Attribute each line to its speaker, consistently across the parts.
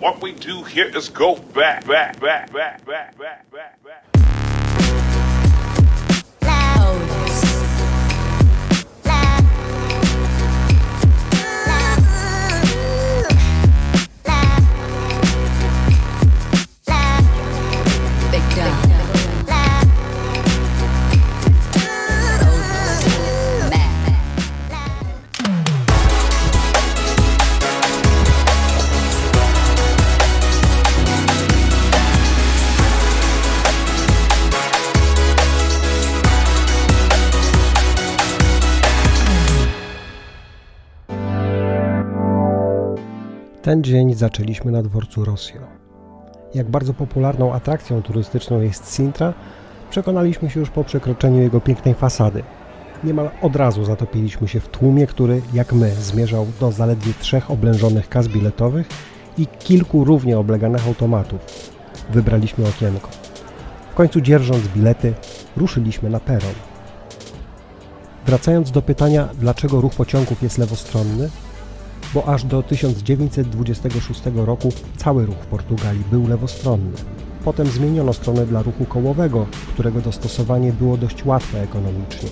Speaker 1: What we do here is go back.
Speaker 2: Ten dzień zaczęliśmy na dworcu Rossio. Jak bardzo popularną atrakcją turystyczną jest Sintra, przekonaliśmy się już po przekroczeniu jego pięknej fasady. Niemal od razu zatopiliśmy się w tłumie, który, jak my, zmierzał do zaledwie 3 oblężonych kas biletowych i kilku równie obleganych automatów. Wybraliśmy okienko. W końcu, dzierżąc bilety, ruszyliśmy na peron. Wracając do pytania, dlaczego ruch pociągów jest lewostronny, bo aż do 1926 roku cały ruch w Portugalii był lewostronny. Potem zmieniono stronę dla ruchu kołowego, którego dostosowanie było dość łatwe ekonomicznie.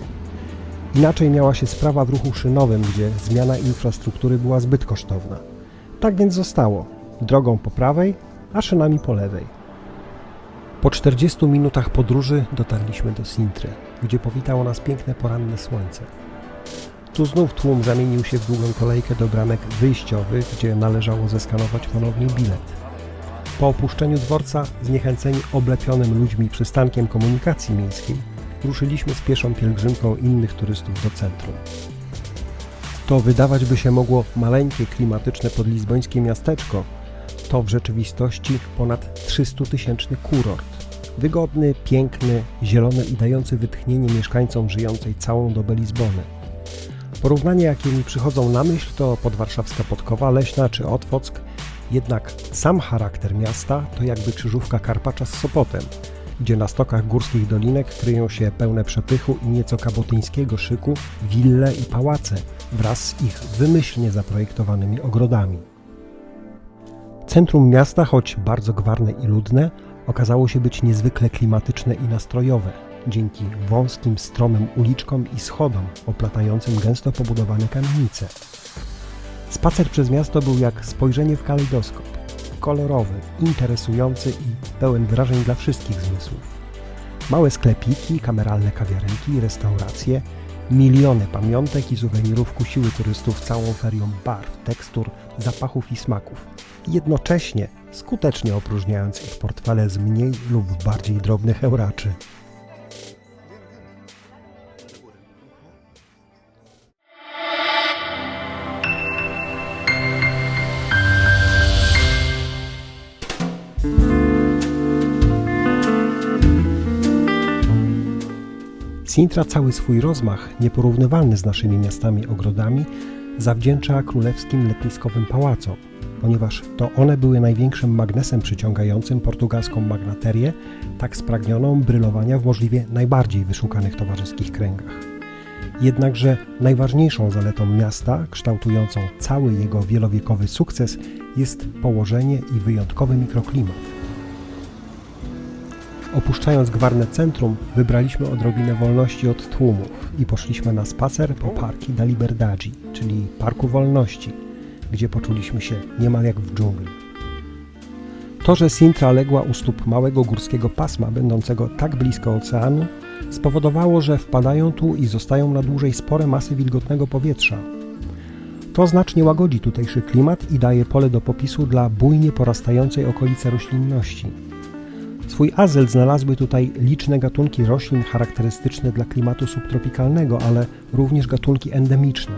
Speaker 2: Inaczej miała się sprawa w ruchu szynowym, gdzie zmiana infrastruktury była zbyt kosztowna. Tak więc zostało, drogą po prawej, a szynami po lewej. Po 40 minutach podróży dotarliśmy do Sintry, gdzie powitało nas piękne poranne słońce. Tu znów tłum zamienił się w długą kolejkę do bramek wyjściowych, gdzie należało zeskanować ponownie bilet. Po opuszczeniu dworca, zniechęceni oblepionym ludźmi przystankiem komunikacji miejskiej, ruszyliśmy z pieszą pielgrzymką innych turystów do centrum. To wydawać by się mogło maleńkie, klimatyczne podlizbońskie miasteczko, to w rzeczywistości ponad 300-tysięczny kurort. Wygodny, piękny, zielony i dający wytchnienie mieszkańcom żyjącej całą dobę Lizbony. Porównania, jakie mi przychodzą na myśl, to podwarszawska Podkowa Leśna czy Otwock, jednak sam charakter miasta to jakby krzyżówka Karpacza z Sopotem, gdzie na stokach górskich dolinek kryją się pełne przepychu i nieco kabotyńskiego szyku wille i pałace wraz z ich wymyślnie zaprojektowanymi ogrodami. Centrum miasta, choć bardzo gwarne i ludne, okazało się być niezwykle klimatyczne i nastrojowe, dzięki wąskim, stromym uliczkom i schodom oplatającym gęsto pobudowane kamienice. Spacer przez miasto był jak spojrzenie w kalejdoskop. Kolorowy, interesujący i pełen wrażeń dla wszystkich zmysłów. Małe sklepiki, kameralne kawiarenki i restauracje, miliony pamiątek i suwenirów kusiły turystów całą ferią barw, tekstur, zapachów i smaków. Jednocześnie skutecznie opróżniając ich portfele z mniej lub bardziej drobnych euraczy. Sintra cały swój rozmach, nieporównywalny z naszymi miastami ogrodami, zawdzięcza królewskim letniskowym pałacom, ponieważ to one były największym magnesem przyciągającym portugalską magnaterię, tak spragnioną brylowania w możliwie najbardziej wyszukanych towarzyskich kręgach. Jednakże najważniejszą zaletą miasta, kształtującą cały jego wielowiekowy sukces, jest położenie i wyjątkowy mikroklimat. Opuszczając gwarne centrum, wybraliśmy odrobinę wolności od tłumów i poszliśmy na spacer po Parque da Liberdade, czyli Parku Wolności, gdzie poczuliśmy się niemal jak w dżungli. To, że Sintra legła u stóp małego górskiego pasma, będącego tak blisko oceanu, spowodowało, że wpadają tu i zostają na dłużej spore masy wilgotnego powietrza. To znacznie łagodzi tutejszy klimat i daje pole do popisu dla bujnie porastającej okolicy roślinności. Swój azyl znalazły tutaj liczne gatunki roślin charakterystyczne dla klimatu subtropikalnego, ale również gatunki endemiczne.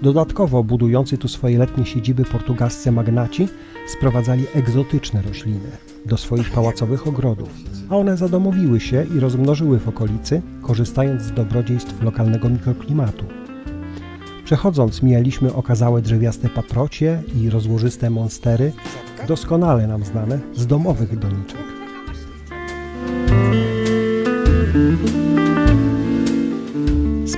Speaker 2: Dodatkowo budujący tu swoje letnie siedziby portugalscy magnaci sprowadzali egzotyczne rośliny do swoich pałacowych ogrodów, a one zadomowiły się i rozmnożyły w okolicy, korzystając z dobrodziejstw lokalnego mikroklimatu. Przechodząc mijaliśmy okazałe drzewiaste paprocie i rozłożyste monstery, doskonale nam znane z domowych doniczek.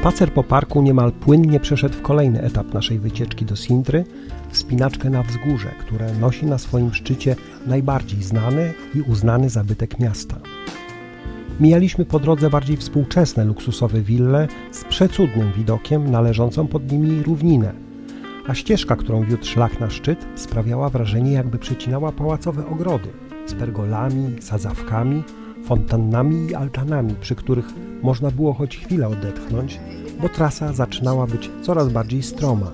Speaker 2: Spacer po parku niemal płynnie przeszedł w kolejny etap naszej wycieczki do Sintry, wspinaczkę na wzgórze, które nosi na swoim szczycie najbardziej znany i uznany zabytek miasta. Mijaliśmy po drodze bardziej współczesne, luksusowe wille z przecudnym widokiem należącą pod nimi równinę, a ścieżka, którą wiódł szlak na szczyt, sprawiała wrażenie, jakby przecinała pałacowe ogrody z pergolami, sadzawkami, fontannami i altanami, przy których można było choć chwilę odetchnąć, bo trasa zaczynała być coraz bardziej stroma.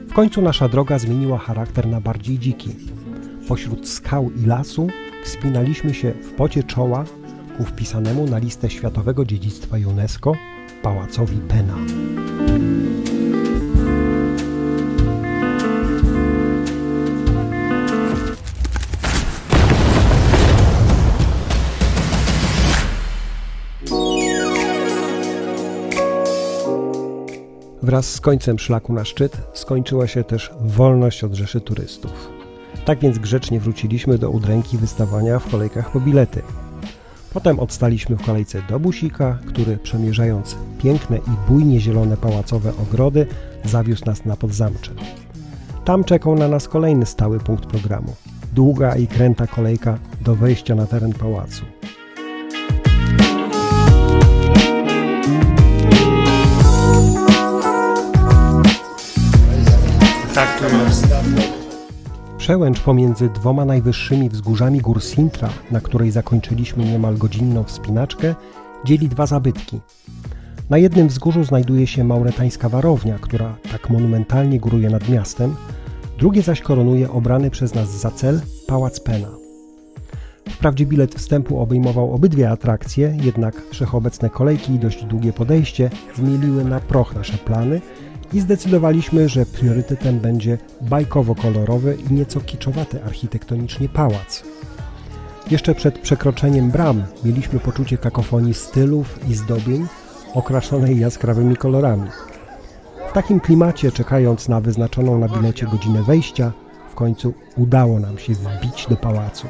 Speaker 2: W końcu nasza droga zmieniła charakter na bardziej dziki. Pośród skał i lasu wspinaliśmy się w pocie czoła ku wpisanemu na listę Światowego Dziedzictwa UNESCO Pałacowi Pena. Wraz z końcem szlaku na szczyt skończyła się też wolność od rzeszy turystów. Tak więc grzecznie wróciliśmy do udręki wystawania w kolejkach po bilety. Potem odstaliśmy w kolejce do busika, który przemierzając piękne i bujnie zielone pałacowe ogrody zawiózł nas na Podzamcze. Tam czekał na nas kolejny stały punkt programu. Długa i kręta kolejka do wejścia na teren pałacu.
Speaker 3: Tak to jest.
Speaker 2: Przełęcz pomiędzy dwoma najwyższymi wzgórzami gór Sintra, na której zakończyliśmy niemal godzinną wspinaczkę, dzieli dwa zabytki. Na jednym wzgórzu znajduje się mauretańska warownia, która tak monumentalnie góruje nad miastem, drugie zaś koronuje obrany przez nas za cel Pałac Pena. Wprawdzie bilet wstępu obejmował obydwie atrakcje, jednak wszechobecne kolejki i dość długie podejście zmieliły na proch nasze plany i zdecydowaliśmy, że priorytetem będzie bajkowo-kolorowy i nieco kiczowaty architektonicznie pałac. Jeszcze przed przekroczeniem bram mieliśmy poczucie kakofonii stylów i zdobień okraszonej jaskrawymi kolorami. W takim klimacie, czekając na wyznaczoną na bilecie godzinę wejścia, w końcu udało nam się wbić do pałacu.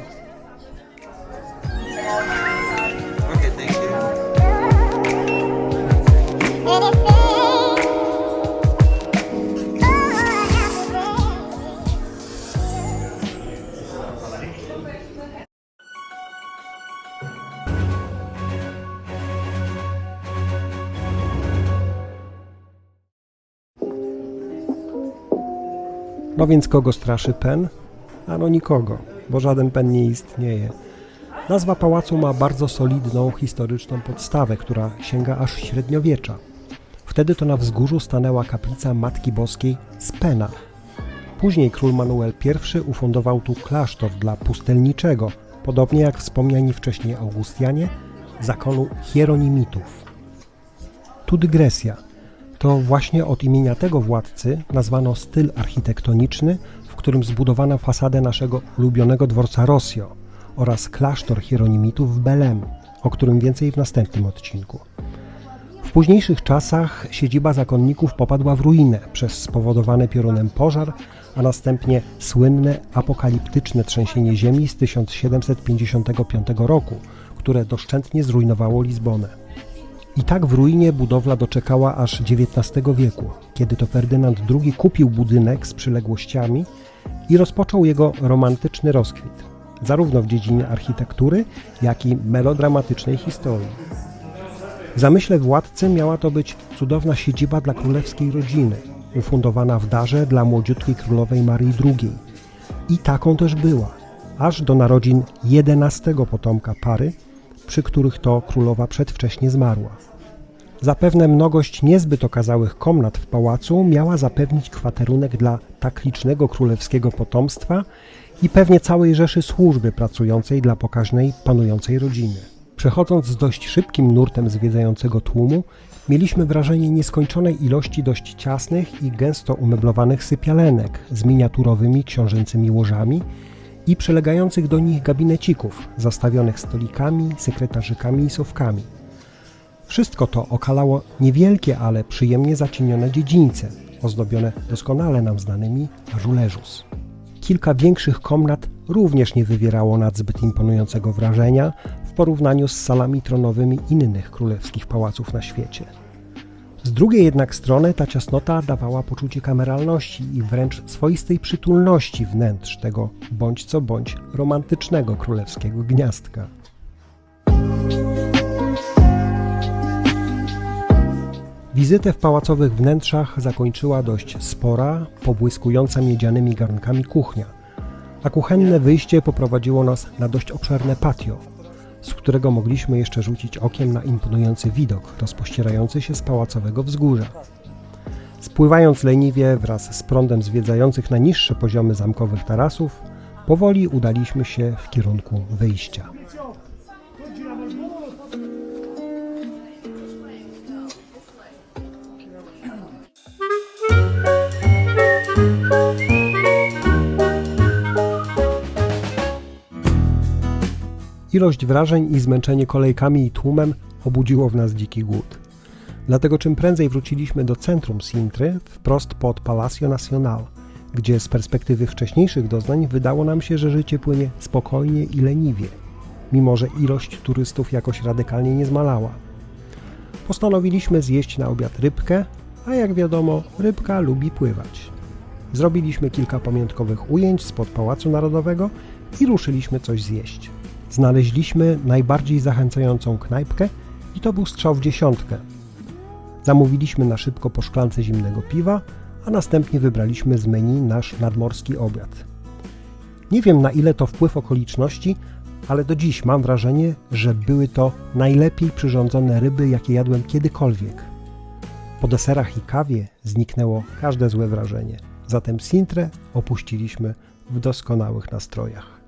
Speaker 2: No więc kogo straszy Pen? Ano nikogo, bo żaden Pen nie istnieje. Nazwa pałacu ma bardzo solidną, historyczną podstawę, która sięga aż średniowiecza. Wtedy to na wzgórzu stanęła kaplica Matki Boskiej z Pena. Później król Manuel I ufundował tu klasztor dla pustelniczego, podobnie jak wspomniani wcześniej Augustianie, zakonu hieronimitów. Tu dygresja. To właśnie od imienia tego władcy nazwano styl architektoniczny, w którym zbudowano fasadę naszego ulubionego dworca Rossio oraz klasztor hieronimitów w Belem, o którym więcej w następnym odcinku. W późniejszych czasach siedziba zakonników popadła w ruinę przez spowodowany piorunem pożar, a następnie słynne apokaliptyczne trzęsienie ziemi z 1755 roku, które doszczętnie zrujnowało Lizbonę. I tak w ruinie budowla doczekała aż XIX wieku, kiedy to Ferdynand II kupił budynek z przyległościami i rozpoczął jego romantyczny rozkwit, zarówno w dziedzinie architektury, jak i melodramatycznej historii. W zamyśle władcy miała to być cudowna siedziba dla królewskiej rodziny, ufundowana w darze dla młodziutkiej królowej Marii II. I taką też była, aż do narodzin 11 potomka pary, przy których to królowa przedwcześnie zmarła. Zapewne mnogość niezbyt okazałych komnat w pałacu miała zapewnić kwaterunek dla tak licznego królewskiego potomstwa i pewnie całej rzeszy służby pracującej dla pokaźnej, panującej rodziny. Przechodząc z dość szybkim nurtem zwiedzającego tłumu, mieliśmy wrażenie nieskończonej ilości dość ciasnych i gęsto umeblowanych sypialenek z miniaturowymi książęcymi łożami i przylegających do nich gabinecików zastawionych stolikami, sekretarzykami i sofkami. Wszystko to okalało niewielkie, ale przyjemnie zacienione dziedzińce, ozdobione doskonale nam znanymi azuleżus. Kilka większych komnat również nie wywierało nadzbyt imponującego wrażenia w porównaniu z salami tronowymi innych królewskich pałaców na świecie. Z drugiej jednak strony ta ciasnota dawała poczucie kameralności i wręcz swoistej przytulności wnętrz tego bądź co bądź romantycznego królewskiego gniazdka. Wizytę w pałacowych wnętrzach zakończyła dość spora, pobłyskująca miedzianymi garnkami kuchnia, a kuchenne wyjście poprowadziło nas na dość obszerne patio, z którego mogliśmy jeszcze rzucić okiem na imponujący widok rozpościerający się z pałacowego wzgórza. Spływając leniwie wraz z prądem zwiedzających na niższe poziomy zamkowych tarasów, powoli udaliśmy się w kierunku wyjścia. Ilość wrażeń i zmęczenie kolejkami i tłumem obudziło w nas dziki głód. Dlatego czym prędzej wróciliśmy do centrum Sintry, wprost pod Palacio Nacional, gdzie z perspektywy wcześniejszych doznań wydało nam się, że życie płynie spokojnie i leniwie, mimo że ilość turystów jakoś radykalnie nie zmalała. Postanowiliśmy zjeść na obiad rybkę, a jak wiadomo, rybka lubi pływać. Zrobiliśmy kilka pamiątkowych ujęć spod Pałacu Narodowego i ruszyliśmy coś zjeść. Znaleźliśmy najbardziej zachęcającą knajpkę i to był strzał w dziesiątkę. Zamówiliśmy na szybko po szklance zimnego piwa, a następnie wybraliśmy z menu nasz nadmorski obiad. Nie wiem, na ile to wpływ okoliczności, ale do dziś mam wrażenie, że były to najlepiej przyrządzone ryby, jakie jadłem kiedykolwiek. Po deserach i kawie zniknęło każde złe wrażenie. Zatem Sintrę opuściliśmy w doskonałych nastrojach.